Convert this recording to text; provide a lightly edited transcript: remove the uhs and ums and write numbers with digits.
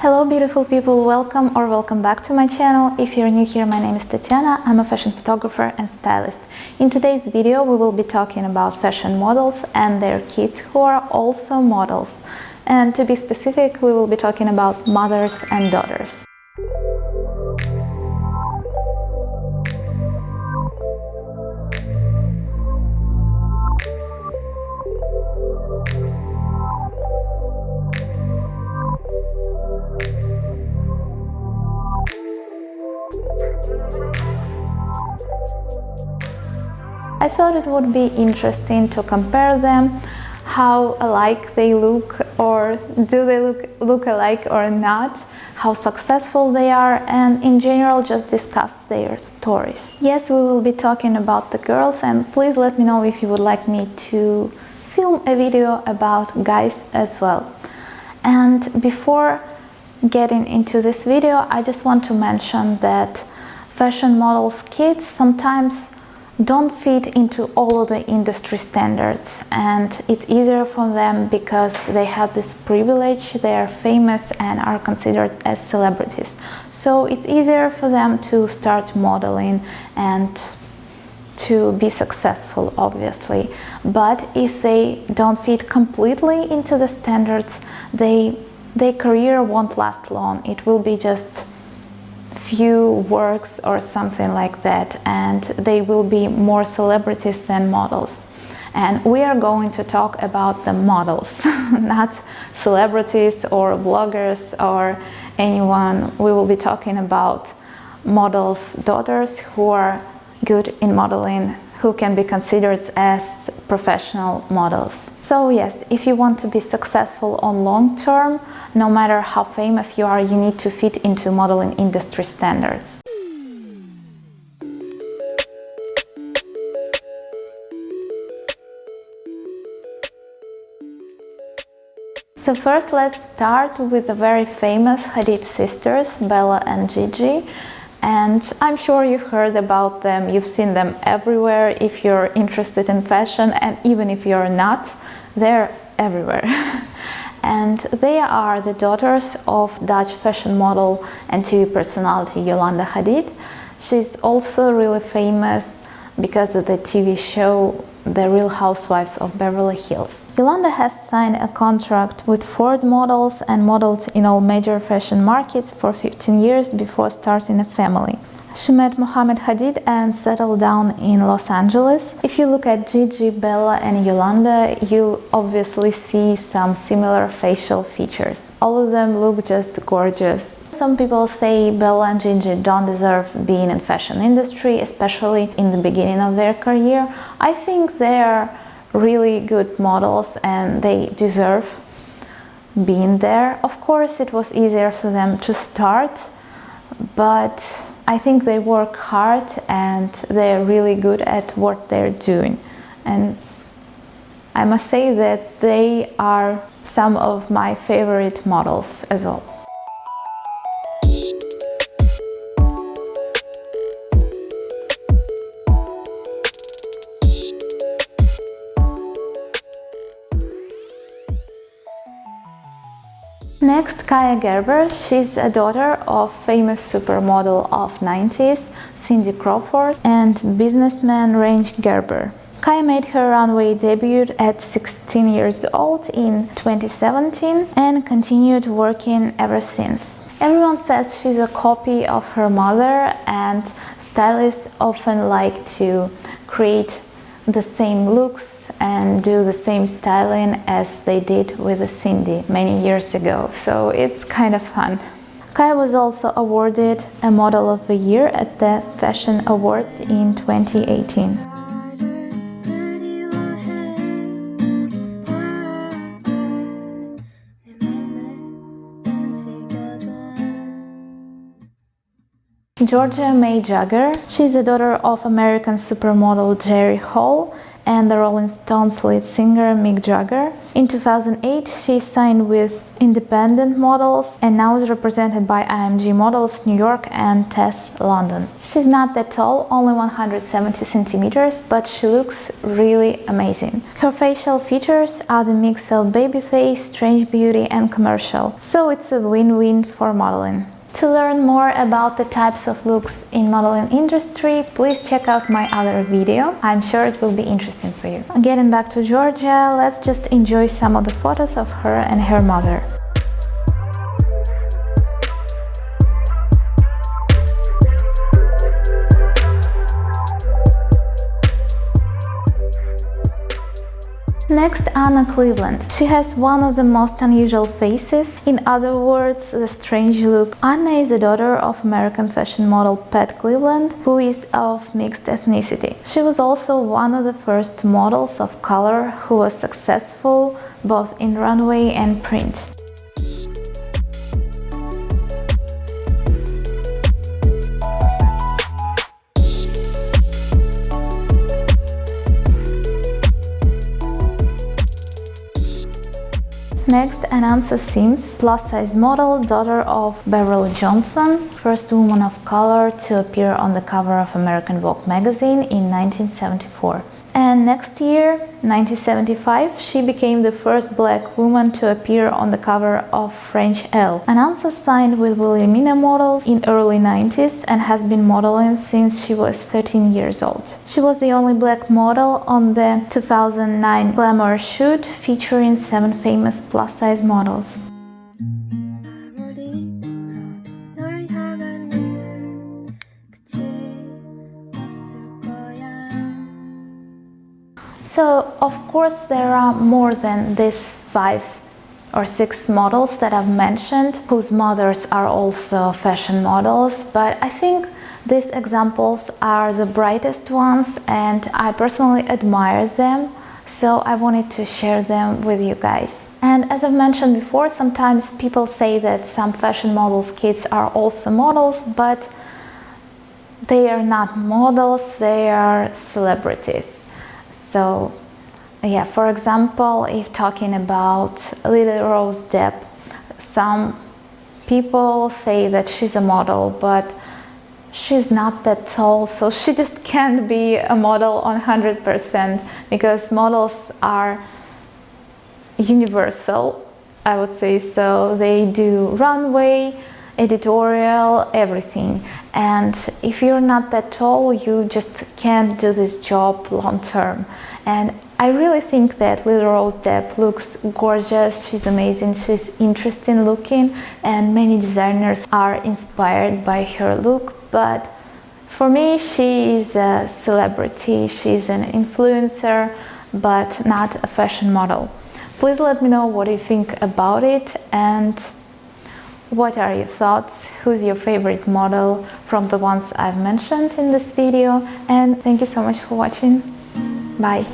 Hello beautiful people, welcome back to my channel. If you're new here, my name is Tatiana. I'm a fashion photographer and stylist. In today's video we will be talking about fashion models and their kids who are also models. And to be specific, we will be talking about mothers and daughters. I thought it would be interesting to compare them, how alike they look, or do they look alike or not, how successful they are, and in general just discuss their stories. Yes, we will be talking about the girls, and please let me know if you would like me to film a video about guys as well. And before getting into this video, I just want to mention that fashion models' kids sometimes don't fit into all of the industry standards, and it's easier for them because they have this privilege, they are famous and are considered as celebrities. So it's easier for them to start modeling and to be successful, obviously. But if they don't fit completely into the standards, their career won't last long. It will be just few works or something like that, and they will be more celebrities than models. And we are going to talk about the models, not celebrities or bloggers or anyone. We will be talking about models' daughters who are good in modeling, who can be considered as professional models. So yes, if you want to be successful on long term, no matter how famous you are, you need to fit into modeling industry standards. So first let's start with the very famous Hadid sisters, Bella and Gigi. And I'm sure you've heard about them, you've seen them everywhere if you're interested in fashion, and even if you're not, they're everywhere. And they are the daughters of Dutch fashion model and TV personality Yolanda Hadid. She's also really famous because of the TV show The Real Housewives of Beverly Hills. Yolanda has signed a contract with Ford models and modeled in all major fashion markets for 15 years before starting a family. She met Mohammed Hadid and settled down in Los Angeles. If you look at Gigi, Bella and Yolanda, you obviously see some similar facial features. All of them look just gorgeous. Some people say Bella and Gigi don't deserve being in fashion industry, especially in the beginning of their career. I think they're really good models and they deserve being there. Of course, it was easier for them to start, but I think they work hard and they're really good at what they're doing. And I must say that they are some of my favorite models as well. Next, Kaia Gerber. She's a daughter of famous supermodel of 90s, Cindy Crawford, and businessman Gerber. Kaia made her runway debut at 16 years old in 2017 and continued working ever since. Everyone says she's a copy of her mother, and stylists often like to create the same looks and do the same styling as they did with Cindy many years ago, so it's kind of fun. Kaia was also awarded a Model of the Year at the Fashion Awards in 2018. Georgia May Jagger. She's a daughter of American supermodel Jerry Hall and the Rolling Stones lead singer Mick Jagger. In 2008, she signed with independent models, and now is represented by IMG Models New York and Tess London. She's not that tall, only 170 centimeters, but she looks really amazing. Her facial features are the mix of baby face, strange beauty and commercial, so it's a win-win for modeling. To learn more about the types of looks in modeling industry, please check out my other video. I'm sure it will be interesting for you. Getting back to Georgia, let's just enjoy some of the photos of her and her mother. Next, Anna Cleveland. She has one of the most unusual faces, in other words, the strange look. Anna is the daughter of American fashion model Pat Cleveland, who is of mixed ethnicity. She was also one of the first models of color who was successful both in runway and print. Next, Anansa Sims, plus-size model, daughter of Beverly Johnson, first woman of color to appear on the cover of American Vogue magazine in 1974. And next year, 1975, she became the first black woman to appear on the cover of French Elle. Anansa signed with Wilhelmina Models in early 90s and has been modeling since she was 13 years old. She was the only black model on the 2009 Glamour shoot featuring 7 famous plus-size models. So, of course, there are more than these 5 or 6 models that I've mentioned, whose mothers are also fashion models, but I think these examples are the brightest ones and I personally admire them, so I wanted to share them with you guys. And as I've mentioned before, sometimes people say that some fashion models' kids are also models, but they are not models, they are celebrities. So, yeah, for example, if talking about Little Rose Depp, some people say that she's a model, but she's not that tall, so she just can't be a model 100% because models are universal, I would say so. They do runway, editorial, everything. And if you're not that tall, you just can't do this job long term. And I really think that Little Rose Depp looks gorgeous, she's amazing, she's interesting looking, and many designers are inspired by her look. But for me, she is a celebrity, she's an influencer, but not a fashion model. Please let me know what you think about it and what are your thoughts? Who's your favorite model from the ones I've mentioned in this video? And thank you so much for watching. Bye.